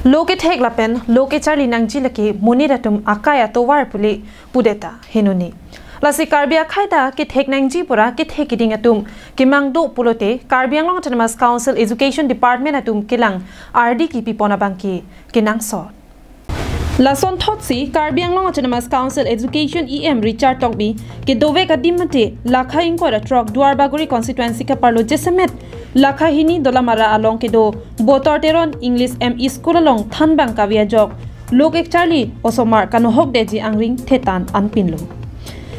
Loke tek lapen loke charli nangji laki muniratum akaya towar puli pudeta henuni. Lasi Karbia khaida ki thek nangji pura ki thek kiding atum kimang do pulote Karbiang Long Autonomous Council Education Department atum kilang RD ki pipona bangki kinang so. Lason thotsi Karbiang Long Autonomous Council Education EM Richard Tokbi ki dove ka dimate lakha inko ra trok Duarbaguri constituency ka parlo jesemet lakha hini dolamara along ke do Botor Teron ME school along thanbang kave ajok lok ek charli Osomar kanohok deji angring thetan anpinlo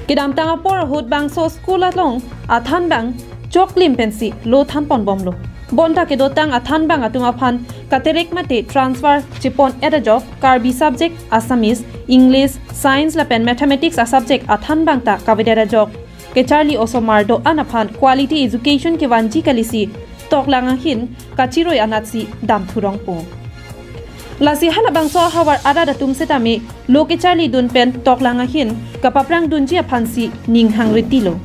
kidam tanga por hut bangso school along thanbang choklim pensi lo thanpon bomlo bonta ke do tang thanbang atunga phan katerek mate transfer chipon edajok Karbi subject Assamese English Science la pen mathematics a subject thanbang ta kaveda jok ke charli Osomar do anaphan quality education ke wanji kalisi toklanga hin kachiroi anatsi dam thurong po lasi hala bangso hawar ada datum setame loke charli dun pen toklanga hin kapaprang dunji phansi ning hangritilo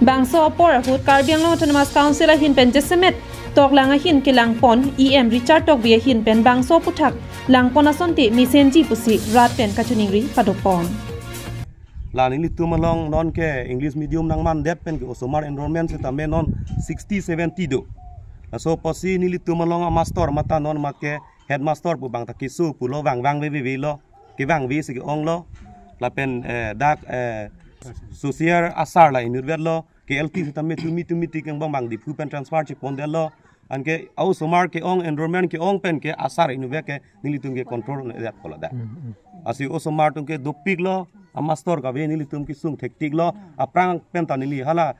bangso por hut Karbiang Long Autonomous Council hin pen jesemet toklanga hin kilang pon EM Richard Tokbi hin pen bangso puthak langpon asonte misenji pusi rat pen kachuningri padopon la ni tumalong non ke English medium nang man det pen ke Osomar enrollment setame non 60-70 do so posi ni tumalong master mata non make headmaster pu bang takisu pulo wang we lo ki wang vi si ong lo la pen dak social asar la inur lo ke LT setame tumi tik bang di pu pen transfer chi pon lo an ke Osomar ke ong enrollment ke ong pen ke asar inu ke ni tung ke control dat kola da asi Osomar tung ke dopik lo master ka ve nili tum ki sung thektik lo aprang penta nili hala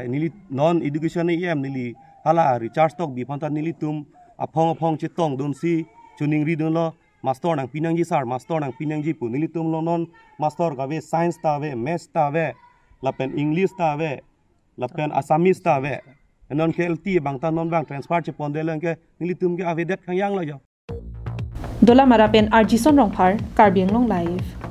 nili non education em nili hala recharge tok bi phanta nili tum aphong chitong don si chuning ri don lo master nang pinangji sar master nang pinangji pu nili tum lo non master ka ve science ta ve maths ta ve la pen english ta ve la pen assamese ta ve non ke LT bang ta non bang transfer che pon de lang ke nili tum ke avedet khangyang lo yo dola mara pen RG son rong phar Karbiang Long live